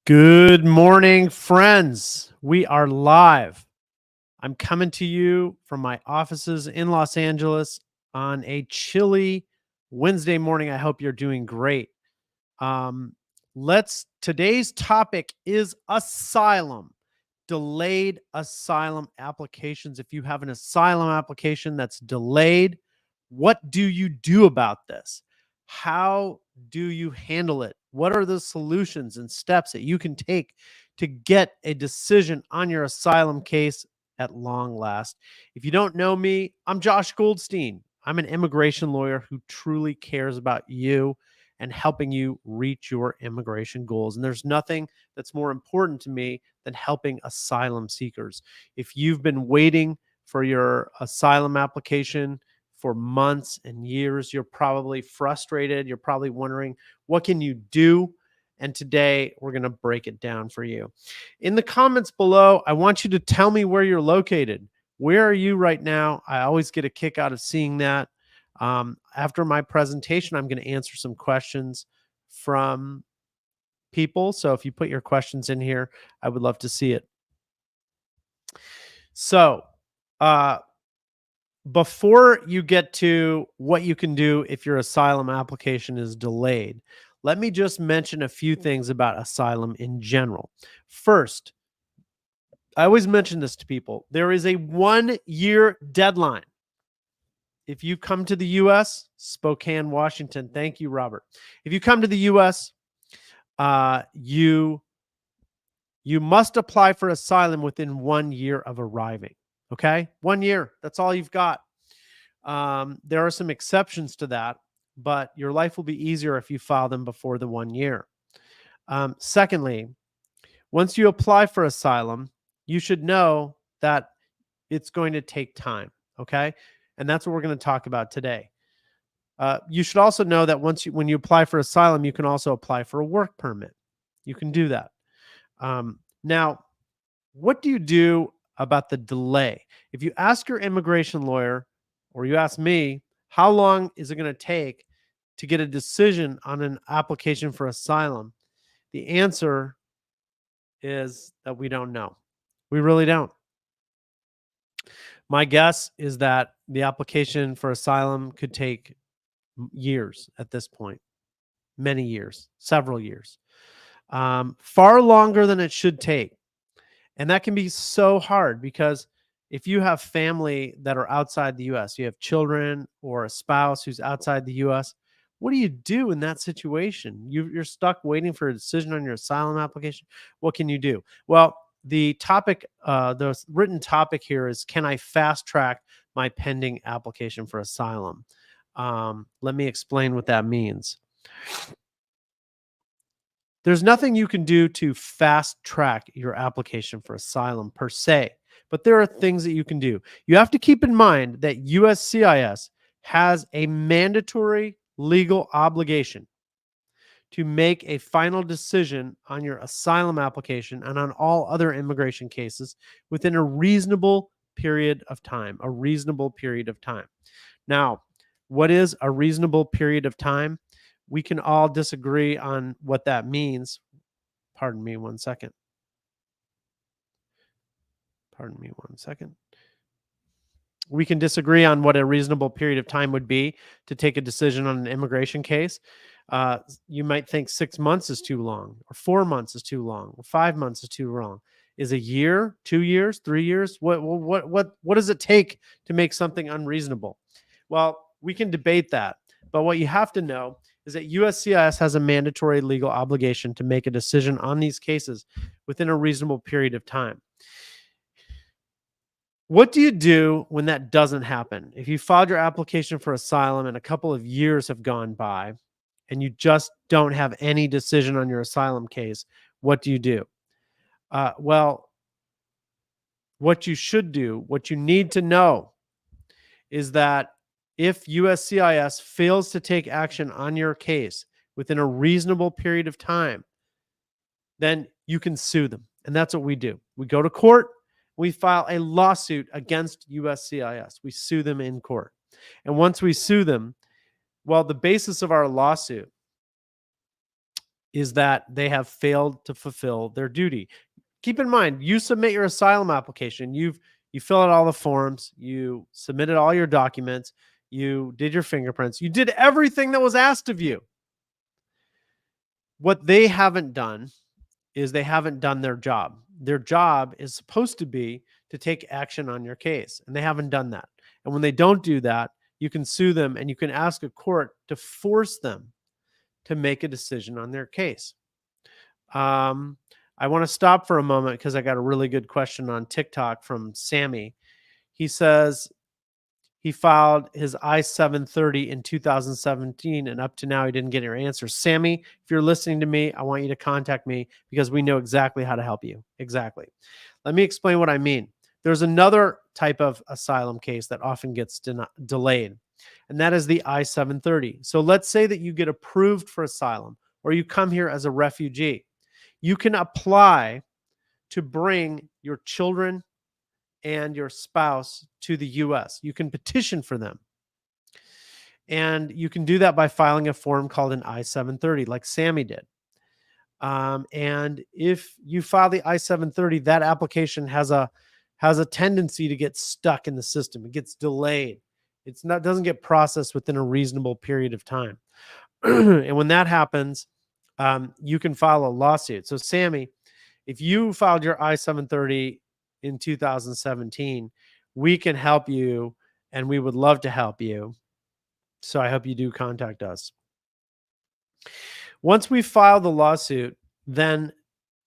Good morning, friends. We are live. I'm coming to you from my offices in Los Angeles on a chilly Wednesday morning. I hope you're doing great. Um, Today's topic is asylum, delayed asylum applications. If you have an asylum application that's delayed, what do you do about this? How do you handle it? What are the solutions and steps that you can take to get a decision on your asylum case at long last? If you don't know me, I'm Josh Goldstein. I'm an immigration lawyer who truly cares about you and helping you reach your immigration goals. And there's nothing that's more important to me than helping asylum seekers. If you've been waiting for your asylum application for months and years, you're probably frustrated. You're probably wondering, what can you do? And today we're going to break it down for you. In the comments below, I want you to tell me where you're located. Where are you right now? I always get a kick out of seeing that. After my presentation, I'm going to answer some questions from people. So if you put your questions in here, I would love to see it. So, before you get to what you can do if your asylum application is delayed, let me just mention a few things about asylum in general. First, I always mention this to people. There is a 1-year deadline. If you come to the US, Spokane, Washington, thank you, Robert. If you come to the US, you must apply for asylum within 1 year of arriving. Okay, 1 year. That's all you've got. There are some exceptions to that, but your life will be easier if you file them before the 1 year. Secondly, once you apply for asylum, you should know that it's going to take time. Okay, and that's what we're going to talk about today. You should also know that when you apply for asylum, you can also apply for a work permit. You can do that. Now, what do you do about the delay? If you ask your immigration lawyer, or you ask me, how long is it going to take to get a decision on an application for asylum? The answer is that we don't know. We really don't. My guess is that the application for asylum could take years at this point, many years, several years, far longer than it should take. And that can be so hard because if you have family that are outside the US, you have children or a spouse who's outside the US, what do you do in that situation? You're stuck waiting for a decision on your asylum application. What can you do? Well, the written topic here is, can I fast track my pending application for asylum? Let me explain what that means. There's nothing you can do to fast track your application for asylum per se, but there are things that you can do. You have to keep in mind that USCIS has a mandatory legal obligation to make a final decision on your asylum application and on all other immigration cases within a reasonable period of time. A reasonable period of time. Now, what is a reasonable period of time? We can all disagree on what that means. Pardon me one second. Pardon me one second. We can disagree on what a reasonable period of time would be to take a decision on an immigration case. You might think 6 months is too long, or 4 months is too long, or 5 months is too long. Is a year, 2 years, 3 years? What does it take to make something unreasonable? Well, we can debate that, but what you have to know is that USCIS has a mandatory legal obligation to make a decision on these cases within a reasonable period of time. What do you do when that doesn't happen? If you filed your application for asylum and a couple of years have gone by and you just don't have any decision on your asylum case, what do you do? Well, what you should do, what you need to know is that if USCIS fails to take action on your case within a reasonable period of time, then you can sue them. And that's what we do. We go to court, we file a lawsuit against USCIS. We sue them in court. And once we sue them, well, the basis of our lawsuit is that they have failed to fulfill their duty. Keep in mind, you submit your asylum application. You fill out all the forms, you submitted all your documents, you did your fingerprints, you did everything that was asked of you. What they haven't done is they haven't done their job. Their job is supposed to be to take action on your case, and they haven't done that. And when they don't do that, you can sue them and you can ask a court to force them to make a decision on their case. Um, I want to stop for a moment because I got a really good question on TikTok from Sammy. He says he filed his I-730 in 2017, and up to now, he didn't get your answer. Sammy, if you're listening to me, I want you to contact me because we know exactly how to help you. Exactly. Let me explain what I mean. There's another type of asylum case that often gets delayed, and that is the I-730. So let's say that you get approved for asylum or you come here as a refugee. You can apply to bring your children and your spouse to the US. You can petition for them. And you can do that by filing a form called an I-730, like Sammy did. And if you file the I-730, that application has a tendency to get stuck in the system. It gets delayed. It's not doesn't get processed within a reasonable period of time. And when that happens, you can file a lawsuit. So Sammy, if you filed your I-730 in 2017, we can help you and we would love to help you. So I hope you do contact us. Once we file the lawsuit, then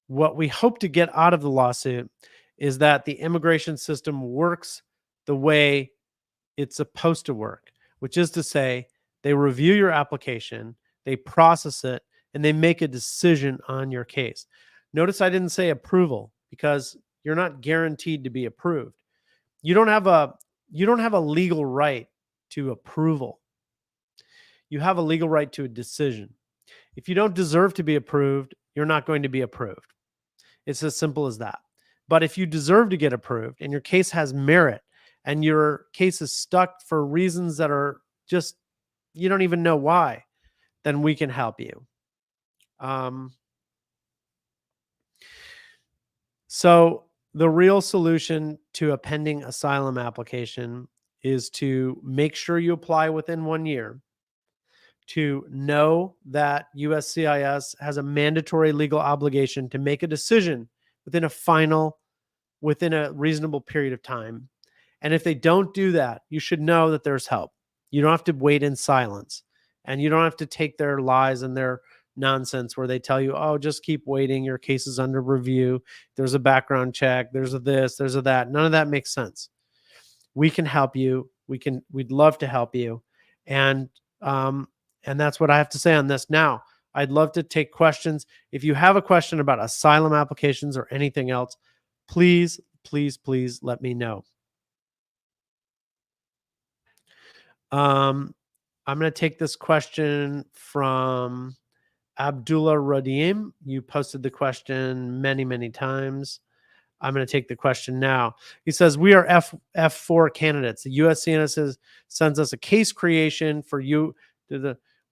what we hope to get out of the lawsuit is that the immigration system works the way it's supposed to work, which is to say, they review your application, they process it, and they make a decision on your case. Notice I didn't say approval because you're not guaranteed to be approved. You don't have a legal right to approval. You have a legal right to a decision. If you don't deserve to be approved, you're not going to be approved. It's as simple as that. But if you deserve to get approved and your case has merit and your case is stuck for reasons that are just, you don't even know why, then we can help you. So the real solution to a pending asylum application is to make sure you apply within 1 year, to know that USCIS has a mandatory legal obligation to make a decision within a reasonable period of time. And if they don't do that, you should know that there's help. You don't have to wait in silence, and you don't have to take their lies and their nonsense where they tell you, oh, just keep waiting. Your case is under review. There's a background check. There's a this, there's a that. None of that makes sense. We can help you. We'd love to help you. And that's what I have to say on this. Now, I'd love to take questions. If you have a question about asylum applications or anything else, please, please, please let me know. I'm going to take this question from Abdullah Radim. You posted the question many, many times. I'm going to take the question now. He says, we are F4 candidates. The USCIS sends us a case creation for you.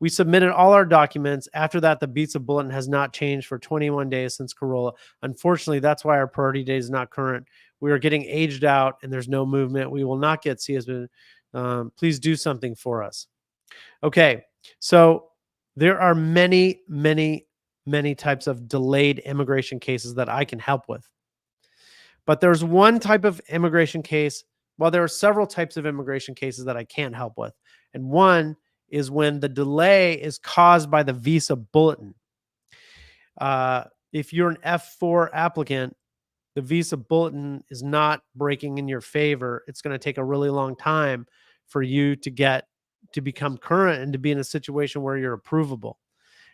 We submitted all our documents. After that, the visa bulletin has not changed for 21 days since Corolla. Unfortunately, that's why our priority date is not current. We are getting aged out and there's no movement. We will not get CSB. Please do something for us. Okay, so there are many, many, many types of delayed immigration cases that I can help with. But there's one type of immigration case. Well, there are several types of immigration cases that I can't help with. And one is when the delay is caused by the visa bulletin. If you're an F4 applicant, the visa bulletin is not breaking in your favor. It's going to take a really long time for you to become current and to be in a situation where you're approvable.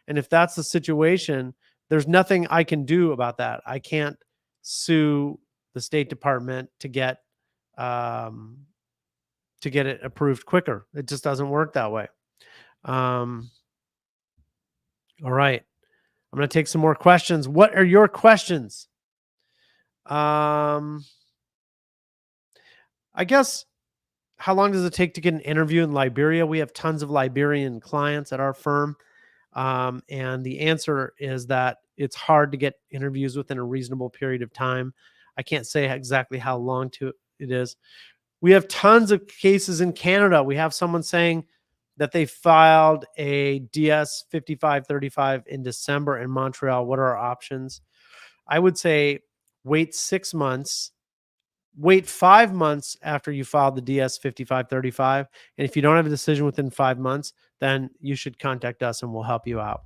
And if that's the situation, there's nothing I can do about that. I can't sue the State Department to get it approved quicker. It just doesn't work that way. All right. I'm going to take some more questions. What are your questions? I guess, how long does it take to get an interview in Liberia? We have tons of Liberian clients at our firm. And the answer is that it's hard to get interviews within a reasonable period of time. I can't say exactly how long it is. We have tons of cases in Canada. We have someone saying that they filed a DS 5535 in December in Montreal. What are our options? I would say wait 6 months, wait 5 months after you file the DS 5535. And if you don't have a decision within 5 months, then you should contact us and we'll help you out.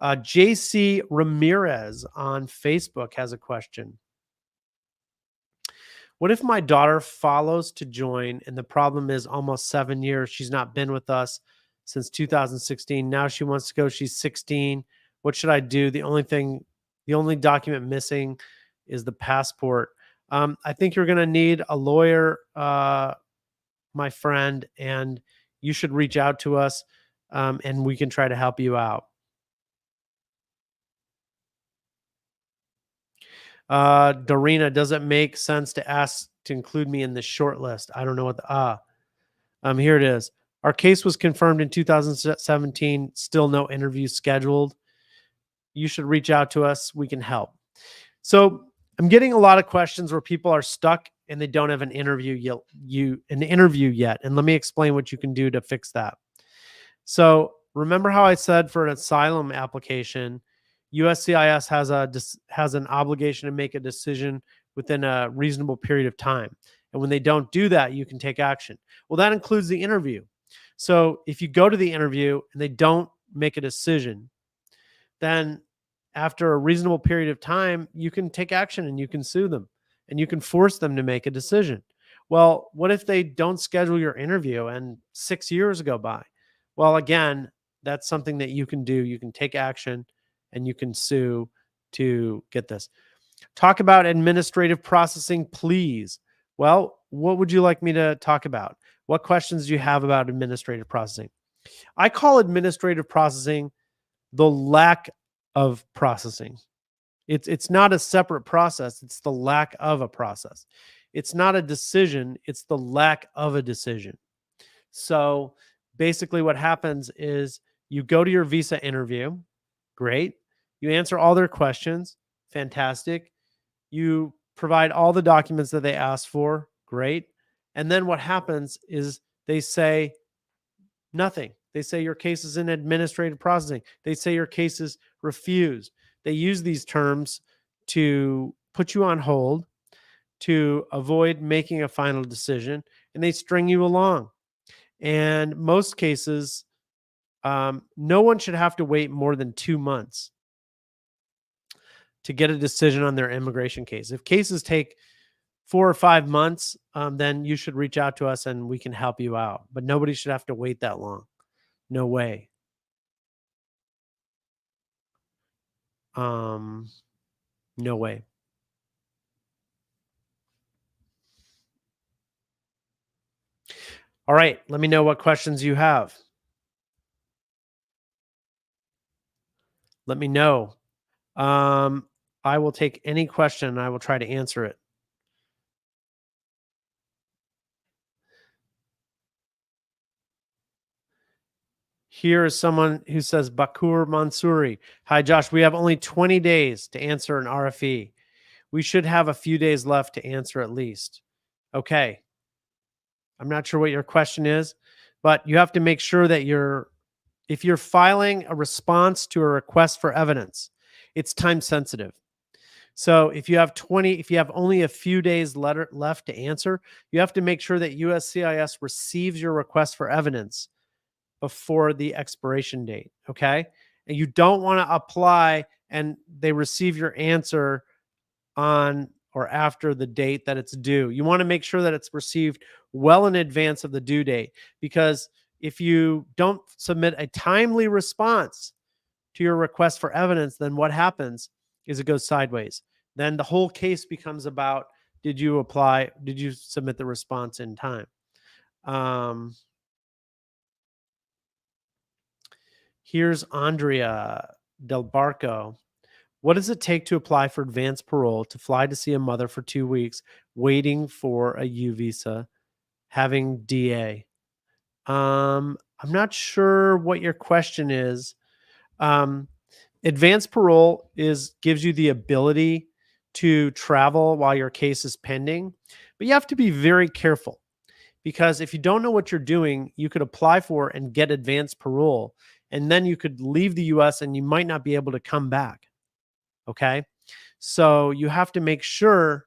JC Ramirez on Facebook has a question. What if my daughter follows to join and the problem is almost 7 years? She's not been with us since 2016. Now she wants to go. She's 16. What should I do? The only document missing is the passport. I think you're going to need a lawyer, my friend, and you should reach out to us and we can try to help you out. Dorina, does it make sense to ask to include me in the short list? I don't know what here it is. Our case was confirmed in 2017. Still no interview scheduled. You should reach out to us. We can help. So I'm getting a lot of questions where people are stuck and they don't have an interview yet. And let me explain what you can do to fix that. So remember how I said for an asylum application, USCIS has an obligation to make a decision within a reasonable period of time. And when they don't do that, you can take action. Well, that includes the interview. So if you go to the interview and they don't make a decision, then after a reasonable period of time, you can take action and you can sue them and you can force them to make a decision. Well, what if they don't schedule your interview and 6 years go by? Well, again, that's something that you can do. You can take action and you can sue to get this. Talk about administrative processing, please. Well, what would you like me to talk about? What questions do you have about administrative processing? I call administrative processing the lack of processing. It's not a separate process, it's the lack of a process. It's not a decision, it's the lack of a decision. So basically what happens is you go to your visa interview, great. You answer all their questions, fantastic. You provide all the documents that they ask for, great. And then what happens is they say nothing. They say your case is in administrative processing. They say your case is refused. They use these terms to put you on hold, to avoid making a final decision, and they string you along. And most cases, no one should have to wait more than 2 months to get a decision on their immigration case. If cases take 4 or 5 months, then you should reach out to us and we can help you out. But nobody should have to wait that long. No way. No way. All right. Let me know what questions you have. Let me know. I will take any question and I will try to answer it. Here is someone who says, Bakur Mansouri. Hi, Josh. We have only 20 days to answer an RFE. We should have a few days left to answer at least. Okay. I'm not sure what your question is, but you have to make sure that if you're filing a response to a request for evidence, it's time sensitive. So if you have only a few days left to answer, you have to make sure that USCIS receives your request for evidence before the expiration date. Okay. And you don't want to apply and they receive your answer on or after the date that it's due. You want to make sure that it's received well in advance of the due date, because if you don't submit a timely response to your request for evidence, then what happens is it goes sideways. Then the whole case becomes about, did you submit the response in time? Here's Andrea Del Barco. What does it take to apply for advanced parole to fly to see a mother for 2 weeks, waiting for a U visa, having DA? I'm not sure what your question is. Um, Advanced parole is gives you the ability to travel while your case is pending, but you have to be very careful because if you don't know what you're doing, you could apply for and get advanced parole, and then you could leave the US and you might not be able to come back. Okay. So you have to make sure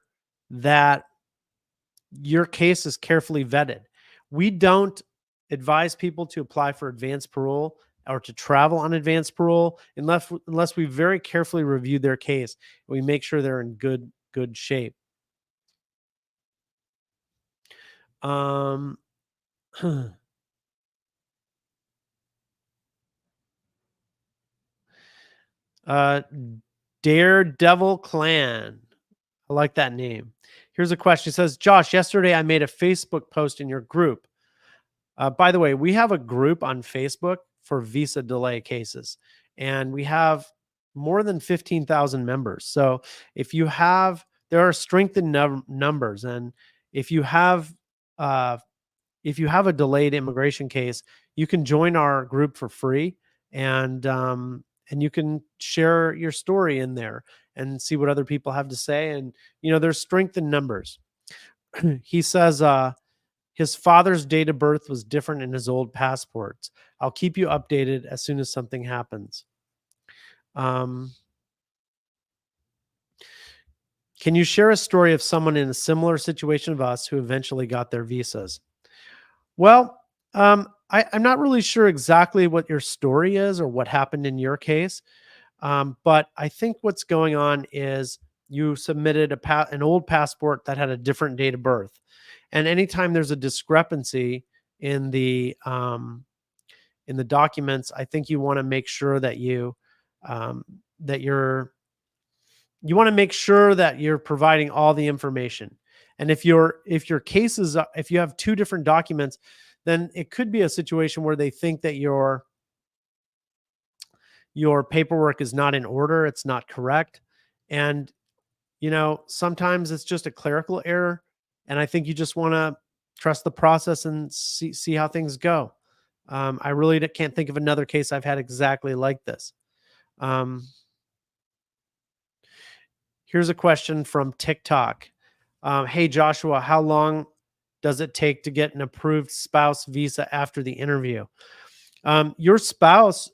that your case is carefully vetted. We don't advise people to apply for advanced parole or to travel on advanced parole unless we very carefully review their case. We make sure they're in good shape. Um, uh, Daredevil Clan. I like that name. Here's a question. It says, Josh, yesterday I made a Facebook post in your group. By the way, we have a group on Facebook for visa delay cases, and we have more than 15,000 members. So there are strengthened numbers, and if you have uh, if you have a delayed immigration case, you can join our group for free, and you can share your story in there and see what other people have to say. And there's strength in numbers. He says, his father's date of birth was different in his old passports. I'll keep you updated as soon as something happens. Um, can you share a story of someone in a similar situation of us who eventually got their visas? Well, I'm not really sure exactly what your story is or what happened in your case, but I think what's going on is you submitted an old passport that had a different date of birth, and anytime there's a discrepancy in the um, in the documents, I think you want to make sure that um, that you're you want to make sure that you're providing all the information. And if your cases if you have two different documents, then it could be a situation where they think that your paperwork is not in order, it's not correct, and sometimes it's just a clerical error. And I think you just want to trust the process and see how things go. I really can't think of another case I've had exactly like this. Um, Here's a question from TikTok. Hey, Joshua, how long does it take to get an approved spouse visa after the interview? Your spouse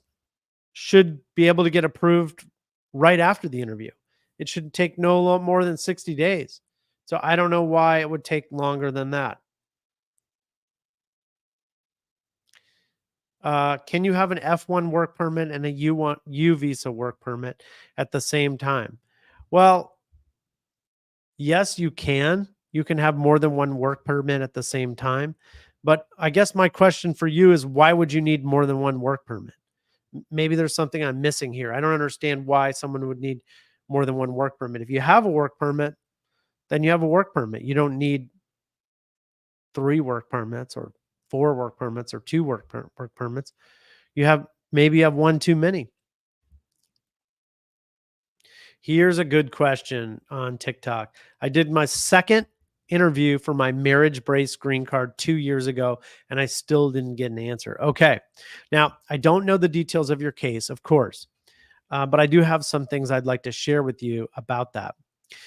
should be able to get approved right after the interview. It should take more than 60 days. So I don't know why it would take longer than that. Can you have an F1 work permit and a U visa work permit at the same time? Well, yes, you can. You can have more than one work permit at the same time. But I guess my question for you is, why would you need more than one work permit? Maybe there's something I'm missing here. I don't understand why someone would need more than one work permit. If you have a work permit, then you have a work permit. You don't need three work permits or four work permits or two work permits. Maybe you have one too many. Here's a good question on TikTok. I did my second interview for my marriage brace green card 2 years ago, and I still didn't get an answer. Okay. Now, I don't know the details of your case, of course, but I do have some things I'd like to share with you about that.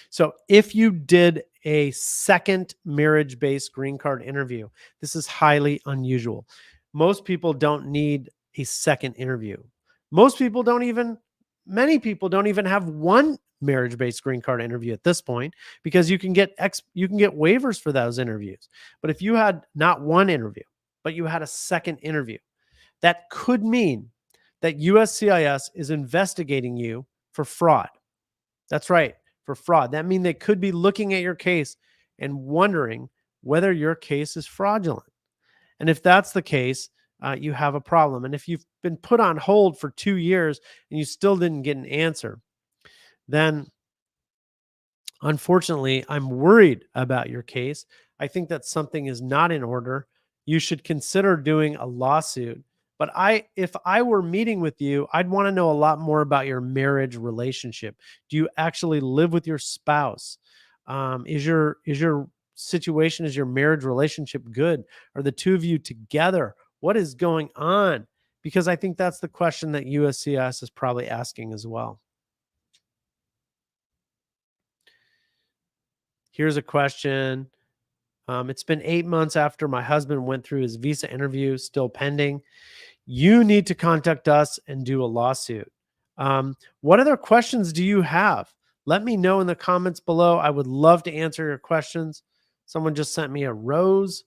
So, if you did a second marriage based green card interview, this is highly unusual. Most people don't need a second interview. Most people don't even, Many people don't even have one marriage based green card interview at this point because you can get waivers for those interviews. But if you had not one interview, but you had a second interview, that could mean that USCIS is investigating you for fraud. That's right, for fraud. That means they could be looking at your case and wondering whether your case is fraudulent. And if that's the case, you have a problem. And if you've been put on hold for 2 years and you still didn't get an answer, then unfortunately, I'm worried about your case. I think that something is not in order. You should consider doing a lawsuit. But if I were meeting with you, I'd want to know a lot more about your marriage relationship. Do you actually live with your spouse? Is your is your marriage relationship good? Are the two of you together? What is going on? because I think that's the question that USCIS is probably asking as well. Here's a question. It's been 8 months after my husband went through his visa interview, still pending. You need to contact us and do a lawsuit. What other questions do you have? Let me know in the comments below. I would love to answer your questions. Someone just sent me a rose.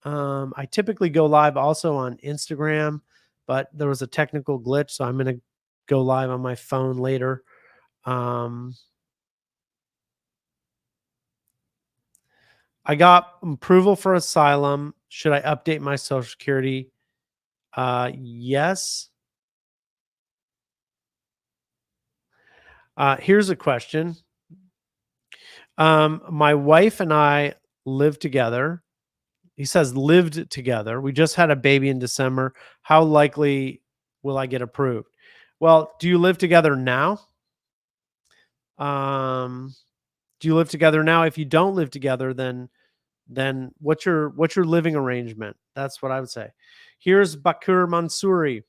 I typically go live also on Instagram, but there was a technical glitch, so I'm going to go live on my phone later. Um, I got approval for asylum. Should I update my social security? Yes. Here's a question. My wife and I live together. He says lived together. We just had a baby in December. How likely will I get approved? Well, do you live together now? Um, do you live together now? If you don't live together, then what's your living arrangement? That's what I would say. Here's Bakur Mansouri.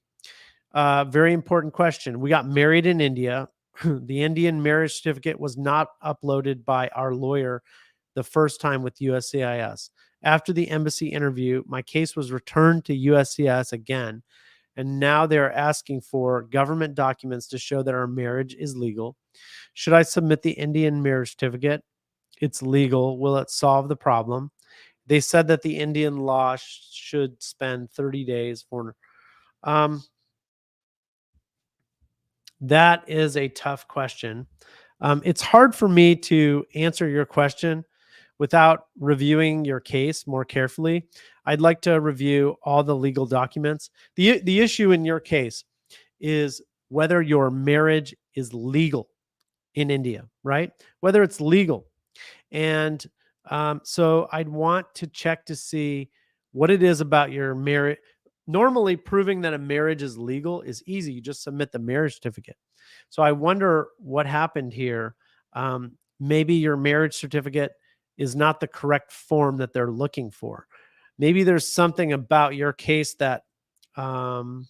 Very important question. We got married in India. The Indian marriage certificate was not uploaded by our lawyer the first time with USCIS. After the embassy interview, my case was returned to USCIS again, and now they are asking for government documents to show that our marriage is legal. Should I submit the Indian marriage certificate? It's legal. Will it solve the problem? They said that the Indian law should spend 30 days for. Um, that is a tough question. It's hard for me to answer your question without reviewing your case more carefully. I'd like to review all the legal documents. The issue in your case is whether your marriage is legal in India, right? Whether it's legal. And so I'd want to check to see what it is about your marriage. Normally, proving that a marriage is legal is easy. You just submit the marriage certificate. So I wonder what happened here. Maybe your marriage certificate is not the correct form that they're looking for. Maybe there's something about your case that um,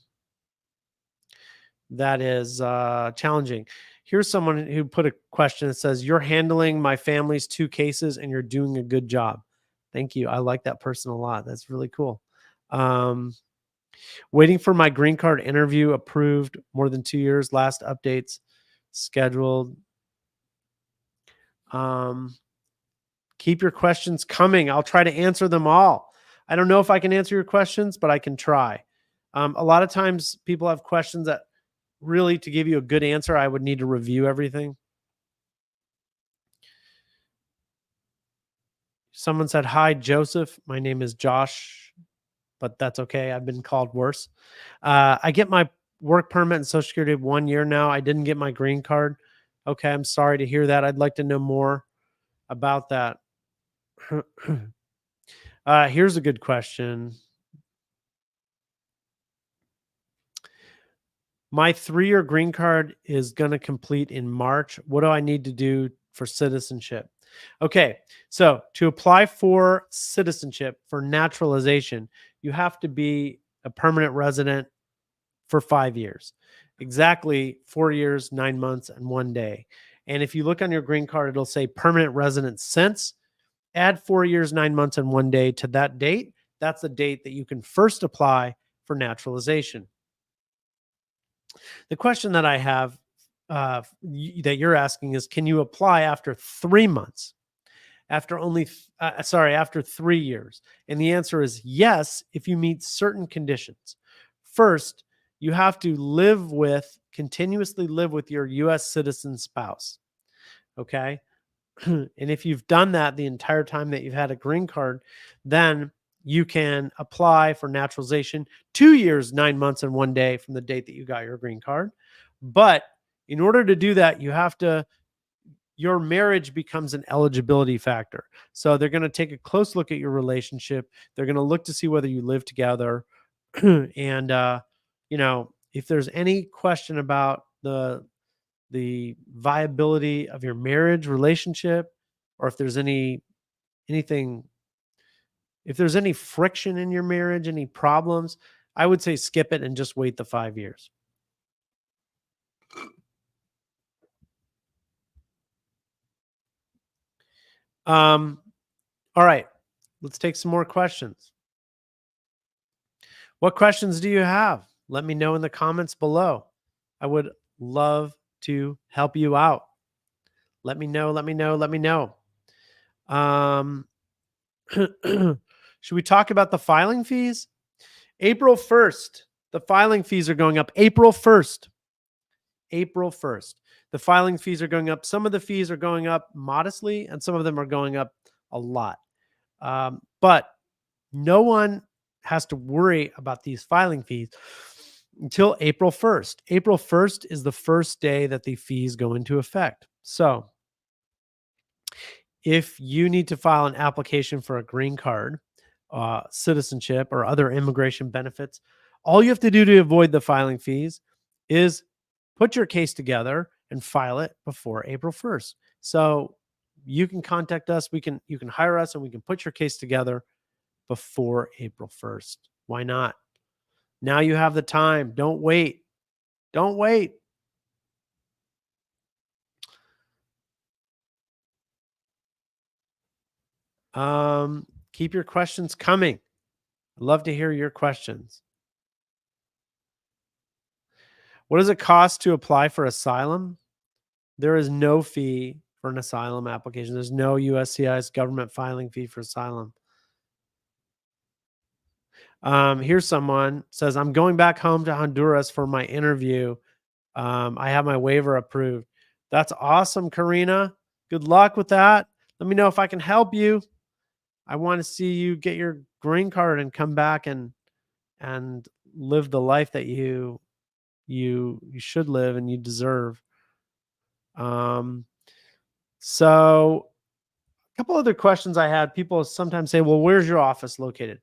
that is challenging. Here's someone who put a question that says, "You're handling my family's two cases and you're doing a good job." Thank you. I like that person a lot. That's really cool. Um, Waiting for my green card interview approved more than 2 years. Last updates scheduled. Um, keep your questions coming. I'll try to answer them all. I don't know if I can answer your questions, but I can try. A lot of times people have questions that really, to give you a good answer, I would need to review everything. Someone said, "Hi, Joseph. My name is Josh, but that's okay. I've been called worse. I get my work permit and Social Security 1 year now. I didn't get my green card. Okay, I'm sorry to hear that. I'd like to know more about that." Here's a good question. My 3-year green card is going to complete in March. What do I need to do for citizenship? Okay, so to apply for citizenship, for naturalization, you have to be a permanent resident for 5 years. Exactly 4 years, 9 months, and 1 day. And if you look on your green card, it'll say permanent resident since. Add 4 years, 9 months, and 1 day to that date. That's the date that you can first apply for naturalization. The question that I have that you're asking is, can you apply after 3 months? After 3 years? And the answer is yes, if you meet certain conditions. First, you have to continuously live with your US citizen spouse. Okay. And if you've done that the entire time that you've had a green card, then you can apply for naturalization 2 years, 9 months, and 1 day from the date that you got your green card. But in order to do that, your marriage becomes an eligibility factor. So they're going to take a close look at your relationship. They're going to look to see whether you live together. And, if there's any question about the viability of your marriage relationship, or if there's anything, if there's any friction in your marriage, any problems, I would say skip it and just wait the 5 years. Um, all right, let's take some more questions. What questions do you have? Let me know in the comments below. I would love to help you out. Let me know, let me know, let me know. Um, should we talk about the filing fees? April 1st, the filing fees are going up. April 1st. April 1st. The filing fees are going up. Some of the fees are going up modestly, and some of them are going up a lot. But no one has to worry about these filing fees until April 1st. April 1st is the first day that the fees go into effect. So if you need to file an application for a green card, citizenship, or other immigration benefits, all you have to do to avoid the filing fees is put your case together and file it before April 1st. So you can contact us. You can hire us and we can put your case together before April 1st. Why not? Now you have the time. Don't wait. Don't wait. Keep your questions coming. I'd love to hear your questions. What does it cost to apply for asylum? There is no fee for an asylum application. There's no USCIS government filing fee for asylum. Here's someone says, I'm going back home to Honduras for my interview. I have my waiver approved. That's awesome, Karina. Good luck with that. Let me know if I can help you. I want to see you get your green card and come back and live the life that you should live and you deserve. Um, so a couple other questions I had. People sometimes say, "Well, where's your office located?"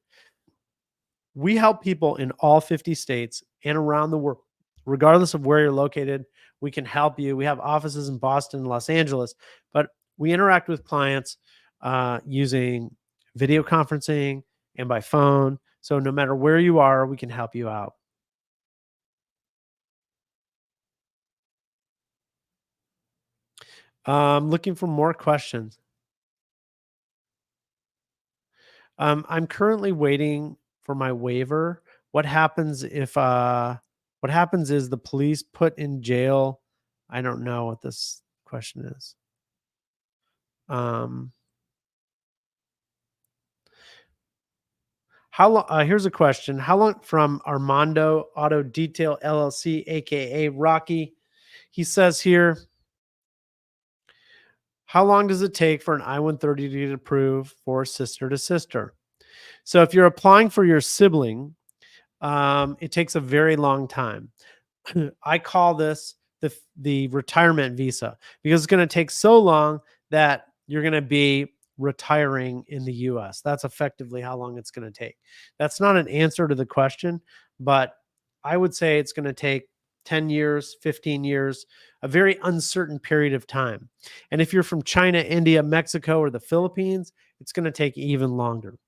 We help people in all 50 states and around the world, regardless of where you're located. We can help you. We have offices in Boston and Los Angeles, but we interact with clients using video conferencing and by phone. So no matter where you are, we can help you out. Looking for more questions. I'm currently waiting for my waiver. What happens if what happens is the police put in jail. I don't know what this question is. Um how long here's a question. How long from Armando Auto Detail LLC, aka Rocky. He says here, how long does it take for an I-130 to get approved for sister to sister? So if you're applying for your sibling, it takes a very long time. I call this the retirement visa because it's going to take so long that you're going to be retiring in the US. That's effectively how long it's going to take. That's not an answer to the question, but I would say it's going to take 10 years, 15 years, a very uncertain period of time. And if you're from China, India, Mexico, or the Philippines, it's going to take even longer.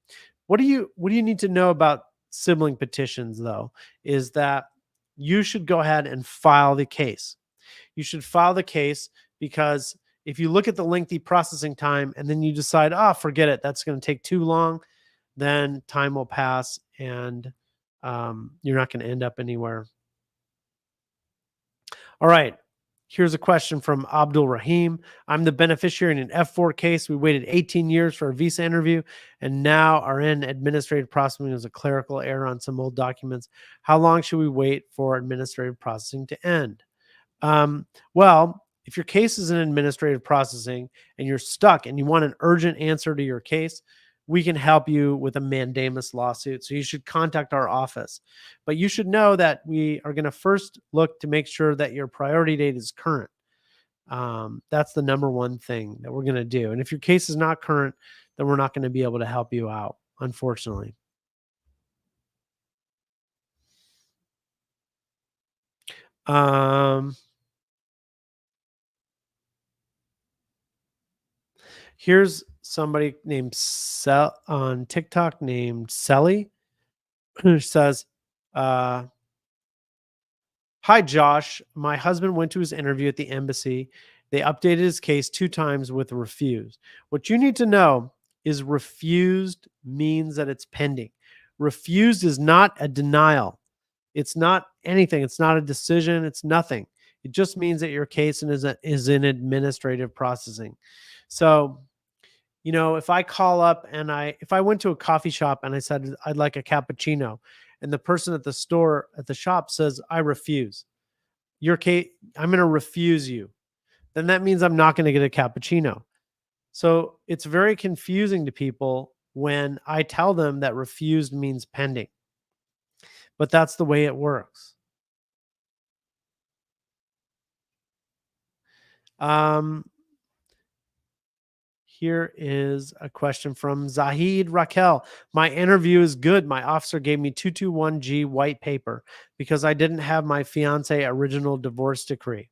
What do you need to know about sibling petitions though is that you should go ahead and file the case. You should file the case because if you look at the lengthy processing time and then you decide, "Ah, forget it, that's going to take too long," then time will pass and you're not going to end up anywhere. All right. Here's a question from Abdul Rahim. I'm the beneficiary in an F4 case. We waited 18 years for a visa interview and now are in administrative processing as a clerical error on some old documents. How long should we wait for administrative processing to end? Well, if your case is in administrative processing and you're stuck and you want an urgent answer to your case, we can help you with a mandamus lawsuit. So you should contact our office. But you should know that we are going to first look to make sure that your priority date is current. That's the number one thing that we're going to do. And if your case is not current, then we're not going to be able to help you out, unfortunately. Um, Here's somebody named on TikTok named Selly who says, Uh, Hi, Josh. My husband went to his interview at the embassy. They updated his case 2 times with refused. What you need to know is refused means that it's pending. Refused is not a denial. It's not anything. It's not a decision. It's nothing. It just means that your case is in administrative processing. So, if I call up and if I went to a coffee shop and I said I'd like a cappuccino, and the person at the store at the shop says I refuse, your case, I'm going to refuse you, then that means I'm not going to get a cappuccino. So it's very confusing to people when I tell them that refused means pending, but that's the way it works. Um, Here is a question from Zahid Raquel. My interview is good. My officer gave me 221G white paper because I didn't have my fiance original divorce decree.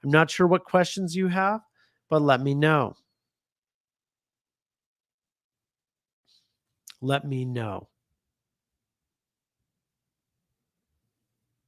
I'm not sure what questions you have, but let me know. Let me know.